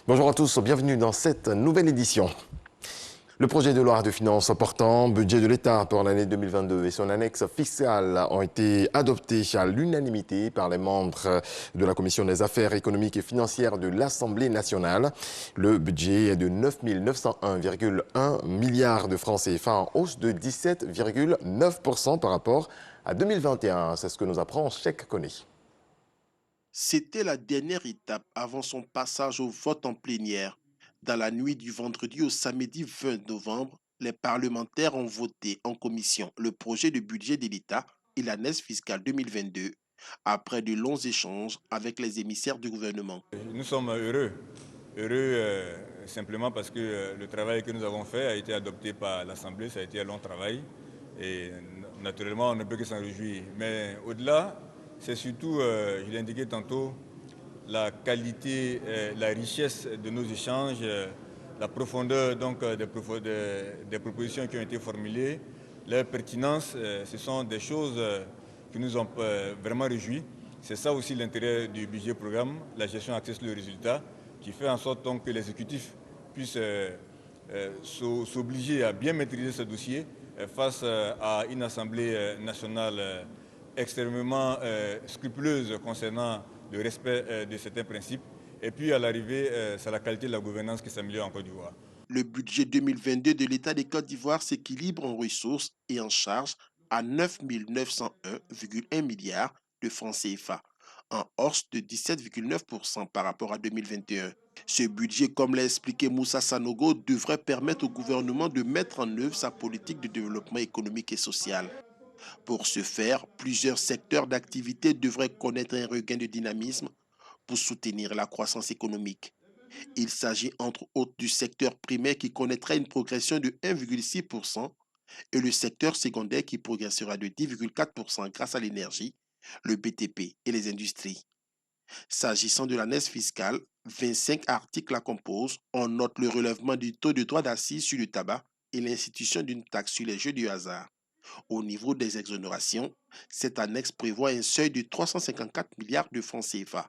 Bonjour à tous, bienvenue dans cette nouvelle édition. Le projet de loi de finances portant budget de l'État pour l'année 2022 et son annexe fiscale ont été adoptés à l'unanimité par les membres de la Commission des affaires économiques et financières de l'Assemblée nationale. Le budget est de 9 901,1 milliards de francs CFA en hausse de 17,9% par rapport à 2021. C'est ce que nous apprend Cheikh Koné. C'était la dernière étape avant son passage au vote en plénière. Dans la nuit du vendredi au samedi 20 novembre, les parlementaires ont voté en commission le projet de budget de l'État et l'année fiscale 2022, après de longs échanges avec les émissaires du gouvernement. Nous sommes heureux simplement parce que le travail que nous avons fait a été adopté par l'Assemblée, ça a été un long travail et naturellement on ne peut que s'en réjouir. Mais au-delà, c'est surtout, je l'ai indiqué tantôt, la qualité, la richesse de nos échanges, la profondeur donc, des propositions qui ont été formulées, leur pertinence, ce sont des choses qui nous ont vraiment réjouis. C'est ça aussi l'intérêt du budget programme, la gestion axée sur le résultat, qui fait en sorte donc, que l'exécutif puisse s'obliger à bien maîtriser ce dossier face à une Assemblée nationale extrêmement scrupuleuse concernant le respect de certains principes. Et puis à l'arrivée, c'est la qualité de la gouvernance qui s'améliore en Côte d'Ivoire. Le budget 2022 de l'État de Côte d'Ivoire s'équilibre en ressources et en charges à 9 901,1 milliards de francs CFA, en hausse de 17,9% par rapport à 2021. Ce budget, comme l'a expliqué Moussa Sanogo, devrait permettre au gouvernement de mettre en œuvre sa politique de développement économique et social. Pour ce faire, plusieurs secteurs d'activité devraient connaître un regain de dynamisme pour soutenir la croissance économique. Il s'agit entre autres du secteur primaire qui connaîtra une progression de 1,6% et le secteur secondaire qui progressera de 10,4% grâce à l'énergie, le BTP et les industries. S'agissant de l'année fiscale, 25 articles la composent. On note le relèvement du taux de droit d'accise sur le tabac et l'institution d'une taxe sur les jeux du hasard. Au niveau des exonérations, cette annexe prévoit un seuil de 354 milliards de francs CFA.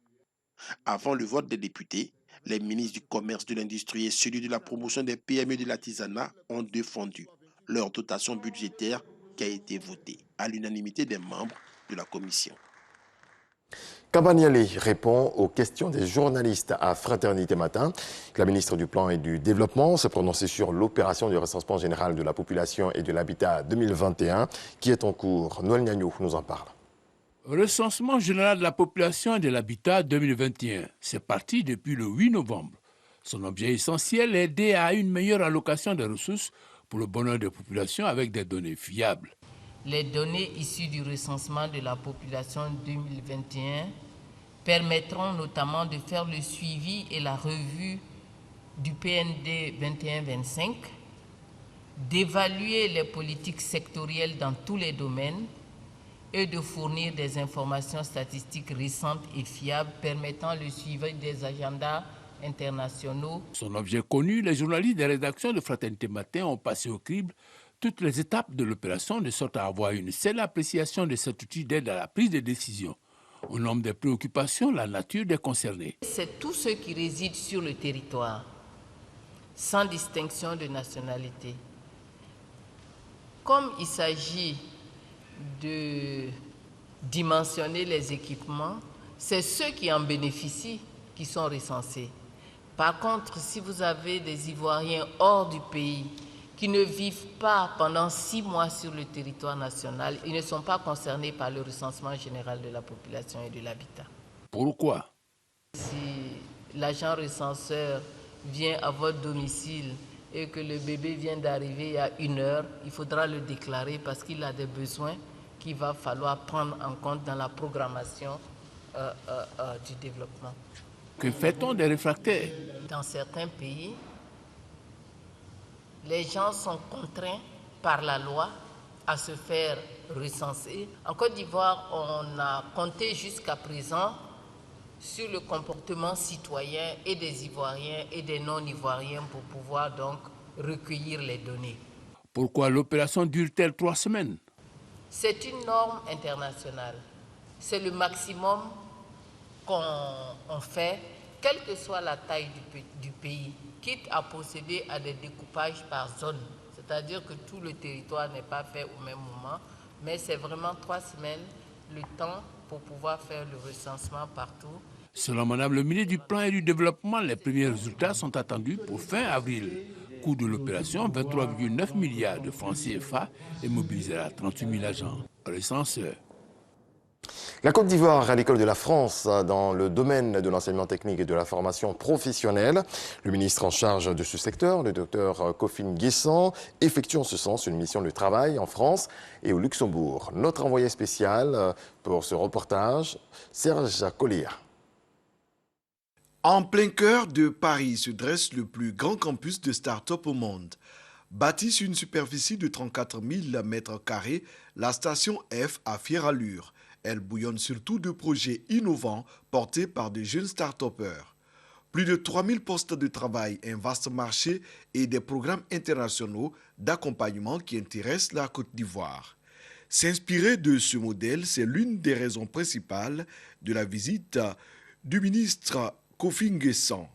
Avant le vote des députés, les ministres du Commerce, de l'Industrie et celui de la promotion des PME et de l'artisanat ont défendu leur dotation budgétaire qui a été votée à l'unanimité des membres de la commission. Kabaniali répond aux questions des journalistes à Fraternité Matin. La ministre du Plan et du Développement s'est prononcée sur l'opération du recensement général de la population et de l'habitat 2021 qui est en cours. Noël Niagnou nous en parle. Recensement général de la population et de l'habitat 2021. C'est parti depuis le 8 novembre. Son objet essentiel est d'aider à une meilleure allocation des ressources pour le bonheur des populations avec des données fiables. Les données issues du recensement de la population 2021 permettront notamment de faire le suivi et la revue du PND 21-25, d'évaluer les politiques sectorielles dans tous les domaines et de fournir des informations statistiques récentes et fiables permettant le suivi des agendas internationaux. Son objet connu, les journalistes des rédactions de Fraternité Matin ont passé au crible toutes les étapes de l'opération de sorte à avoir une seule appréciation de cet outil d'aide à la prise de décision. Au nombre des préoccupations, la nature des concernés. C'est tous ceux qui résident sur le territoire, sans distinction de nationalité. Comme il s'agit de dimensionner les équipements, c'est ceux qui en bénéficient qui sont recensés. Par contre, si vous avez des Ivoiriens hors du pays qui ne vivent pas pendant 6 mois sur le territoire national, ils ne sont pas concernés par le recensement général de la population et de l'habitat. Pourquoi? Si l'agent recenseur vient à votre domicile et que le bébé vient d'arriver à 1 heure, il faudra le déclarer parce qu'il a des besoins qu'il va falloir prendre en compte dans la programmation du développement. Que fait-on des réfractaires? Dans certains pays, les gens sont contraints par la loi à se faire recenser. En Côte d'Ivoire, on a compté jusqu'à présent sur le comportement citoyen et des Ivoiriens et des non-Ivoiriens pour pouvoir donc recueillir les données. Pourquoi l'opération dure-t-elle 3 semaines? C'est une norme internationale. C'est le maximum qu'on fait quelle que soit la taille du pays, quitte à procéder à des découpages par zone. C'est-à-dire que tout le territoire n'est pas fait au même moment, mais c'est vraiment 3 semaines le temps pour pouvoir faire le recensement partout. Selon Madame le ministre du Plan et du Développement, les premiers résultats sont attendus pour fin avril. Coût de l'opération, 23,9 milliards de francs CFA et mobilisera 38 000 agents recenseurs. La Côte d'Ivoire à l'école de la France dans le domaine de l'enseignement technique et de la formation professionnelle. Le ministre en charge de ce secteur, le docteur Kofi Nguessan, effectue en ce sens une mission de travail en France et au Luxembourg. Notre envoyé spécial pour ce reportage, Serge Collier. En plein cœur de Paris se dresse le plus grand campus de start-up au monde. Bâtie sur une superficie de 34 000 m², la station F a fière allure. Elle bouillonne surtout de projets innovants portés par de jeunes start-upers. Plus de 3000 postes de travail, un vaste marché et des programmes internationaux d'accompagnement qui intéressent la Côte d'Ivoire. S'inspirer de ce modèle, c'est l'une des raisons principales de la visite du ministre Kofi Nguessan.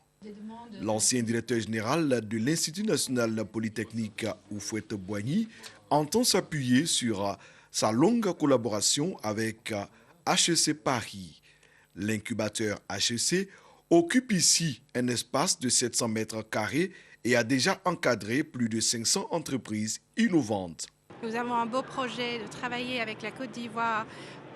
L'ancien directeur général de l'Institut national polytechnique Houphouët-Boigny entend s'appuyer sur sa longue collaboration avec HEC Paris. L'incubateur HEC occupe ici un espace de 700 m² et a déjà encadré plus de 500 entreprises innovantes. Nous avons un beau projet de travailler avec la Côte d'Ivoire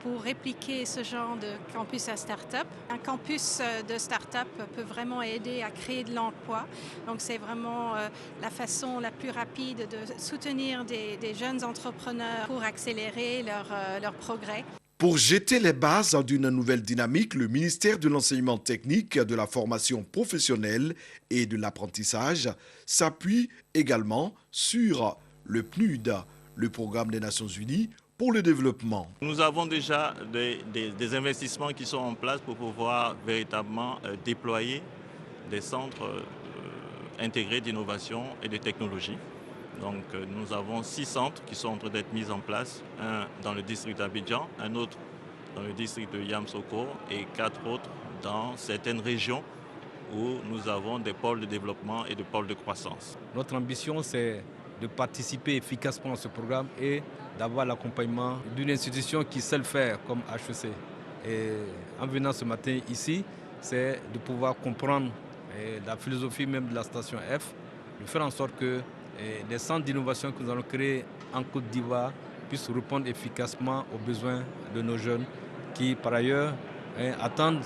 pour répliquer ce genre de campus à start-up. Un campus de start-up peut vraiment aider à créer de l'emploi. Donc c'est vraiment la façon la plus rapide de soutenir des jeunes entrepreneurs pour accélérer leur progrès. Pour jeter les bases d'une nouvelle dynamique, le ministère de l'Enseignement technique, de la formation professionnelle et de l'apprentissage s'appuie également sur le PNUD, le programme des Nations Unies pour le développement. Nous avons déjà des investissements qui sont en place pour pouvoir véritablement déployer des centres intégrés d'innovation et de technologie. Donc nous avons 6 centres qui sont en train d'être mis en place, un dans le district d'Abidjan, un autre dans le district de Yamoussoukro et 4 autres dans certaines régions où nous avons des pôles de développement et des pôles de croissance. Notre ambition, c'est de participer efficacement à ce programme et d'avoir l'accompagnement d'une institution qui sait le faire comme HEC. Et en venant ce matin ici, c'est de pouvoir comprendre la philosophie même de la station F, de faire en sorte que les centres d'innovation que nous allons créer en Côte d'Ivoire puissent répondre efficacement aux besoins de nos jeunes qui, par ailleurs, attendent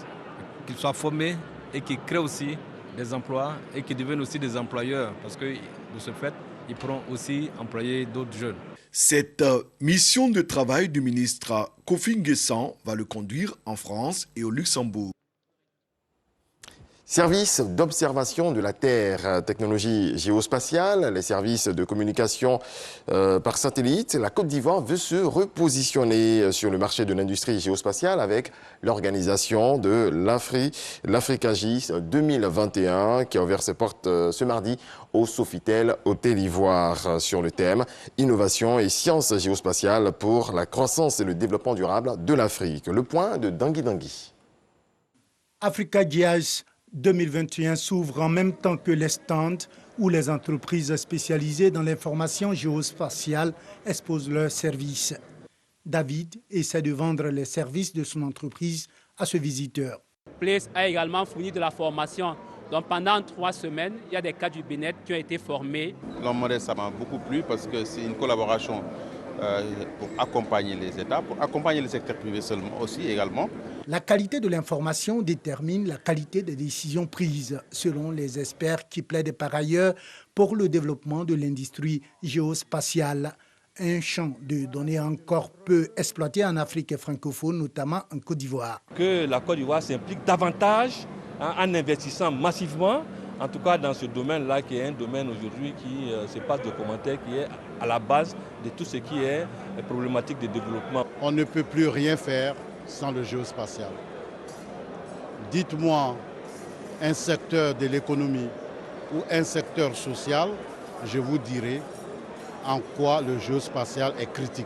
qu'ils soient formés et qui créent aussi des emplois et qui deviennent aussi des employeurs parce que de ce fait, ils pourront aussi employer d'autres jeunes. Cette mission de travail du ministre Kofi Nguessan va le conduire en France et au Luxembourg. Services d'observation de la Terre, technologie géospatiale, les services de communication par satellite. La Côte d'Ivoire veut se repositionner sur le marché de l'industrie géospatiale avec l'organisation de l'Africagis 2021 qui a ouvert ses portes ce mardi au Sofitel Hôtel Ivoire sur le thème Innovation et sciences géospatiales pour la croissance et le développement durable de l'Afrique. Le point de Dangui Dangui. Africagis 2021 s'ouvre en même temps que les stands où les entreprises spécialisées dans l'information géospatiale exposent leurs services. David essaie de vendre les services de son entreprise à ce visiteur. Place a également fourni de la formation. Donc pendant 3 semaines, il y a des cadres du BNET qui ont été formés. Leur modèle, ça m'a beaucoup plu parce que c'est une collaboration pour accompagner les États, pour accompagner le secteur privé seulement aussi également. La qualité de l'information détermine la qualité des décisions prises, selon les experts qui plaident par ailleurs pour le développement de l'industrie géospatiale. Un champ de données encore peu exploité en Afrique francophone, notamment en Côte d'Ivoire. Que la Côte d'Ivoire s'implique davantage en investissant massivement, en tout cas dans ce domaine-là, qui est un domaine aujourd'hui qui se passe de commentaires, qui est à la base de tout ce qui est problématique de développement. On ne peut plus rien faire sans le géospatial. Dites-moi un secteur de l'économie ou un secteur social, je vous dirai en quoi le géospatial est critique.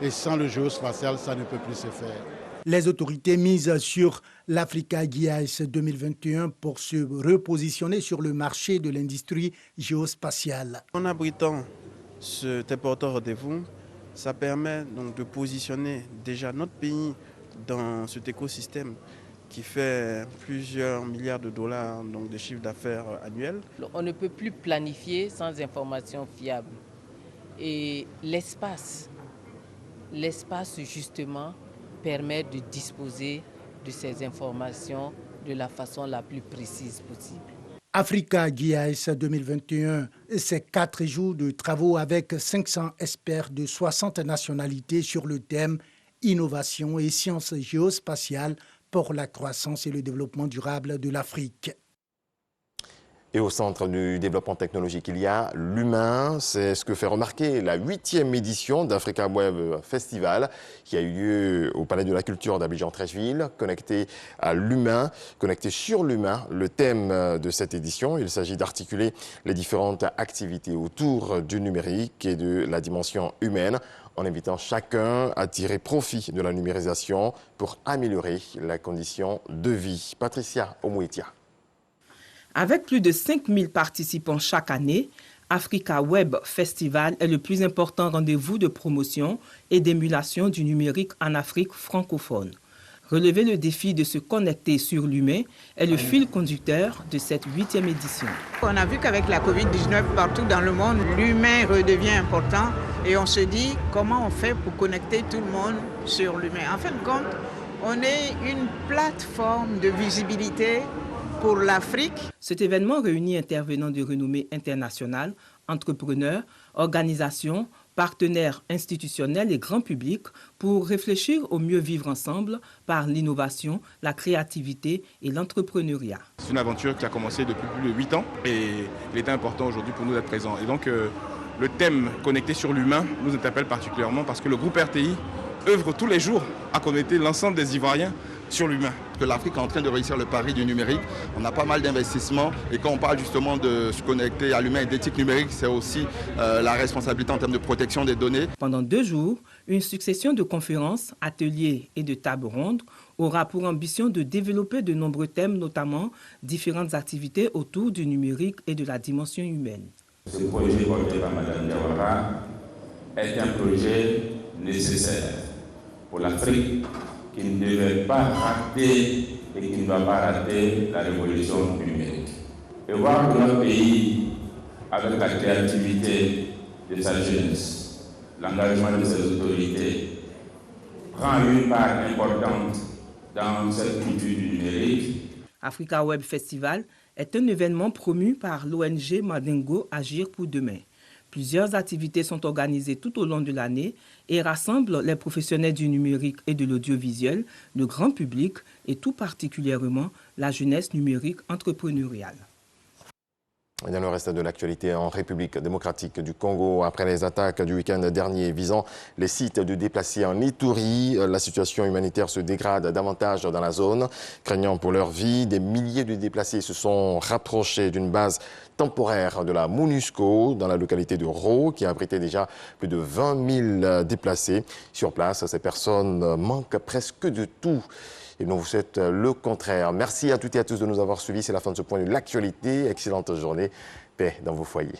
Et sans le géospatial, ça ne peut plus se faire. Les autorités misent sur l'Africa GIAS 2021 pour se repositionner sur le marché de l'industrie géospatiale. En abritant cet important rendez-vous, ça permet donc de positionner déjà notre pays dans cet écosystème qui fait plusieurs milliards de dollars donc de chiffre d'affaires annuel. On ne peut plus planifier sans information fiable. Et l'espace justement permet de disposer de ces informations de la façon la plus précise possible. Africa GIAS 2021, c'est 4 jours de travaux avec 500 experts de 60 nationalités sur le thème Innovation et sciences géospatiales pour la croissance et le développement durable de l'Afrique. Et au centre du développement technologique, il y a l'humain. C'est ce que fait remarquer la 8e édition d'Africa Web Festival qui a eu lieu au Palais de la Culture d'Abidjan-Treichville, connecté à l'humain, connecté sur l'humain. Le thème de cette édition, il s'agit d'articuler les différentes activités autour du numérique et de la dimension humaine, en invitant chacun à tirer profit de la numérisation pour améliorer la condition de vie. Patricia Omouetia. Avec plus de 5000 participants chaque année, Africa Web Festival est le plus important rendez-vous de promotion et d'émulation du numérique en Afrique francophone. Relever le défi de se connecter sur l'humain est le fil conducteur de cette 8e édition. On a vu qu'avec la Covid-19 partout dans le monde, l'humain redevient important et on se dit comment on fait pour connecter tout le monde sur l'humain. En fin de compte, on est une plateforme de visibilité pour l'Afrique. Cet événement réunit intervenants de renommée internationale, entrepreneurs, organisations, partenaires institutionnels et grand public pour réfléchir au mieux vivre ensemble par l'innovation, la créativité et l'entrepreneuriat. C'est une aventure qui a commencé depuis plus de 8 ans et il est important aujourd'hui pour nous d'être présents. Et donc le thème connecté sur l'humain nous interpelle particulièrement parce que le groupe RTI œuvre tous les jours à connecter l'ensemble des Ivoiriens sur l'humain. Que l'Afrique est en train de réussir le pari du numérique. On a pas mal d'investissements et quand on parle justement de se connecter à l'humain et d'éthique numérique, c'est aussi la responsabilité en termes de protection des données. Pendant 2 jours, une succession de conférences, ateliers et de tables rondes aura pour ambition de développer de nombreux thèmes, notamment différentes activités autour du numérique et de la dimension humaine. Ce projet porté par Mme Diawara est un projet nécessaire pour l'Afrique qui ne devait pas rater et qui ne doit pas rater la révolution numérique. Et voir que notre pays, avec la créativité de sa jeunesse, l'engagement de ses autorités, prend une part importante dans cette culture du numérique. Africa Web Festival est un événement promu par l'ONG Madingo Agir pour demain. Plusieurs activités sont organisées tout au long de l'année et rassemblent les professionnels du numérique et de l'audiovisuel, le grand public et tout particulièrement la jeunesse numérique entrepreneuriale. Dans le reste de l'actualité en République démocratique du Congo, après les attaques du week-end dernier visant les sites de déplacés en Ituri, la situation humanitaire se dégrade davantage dans la zone. Craignant pour leur vie, des milliers de déplacés se sont rapprochés d'une base temporaire de la MONUSCO dans la localité de Ro, qui abritait déjà plus de 20 000 déplacés. Sur place, ces personnes manquent presque de tout. Et nous vous souhaite le contraire. Merci à toutes et à tous de nous avoir suivis. C'est la fin de ce point de l'actualité. Excellente journée. Paix dans vos foyers.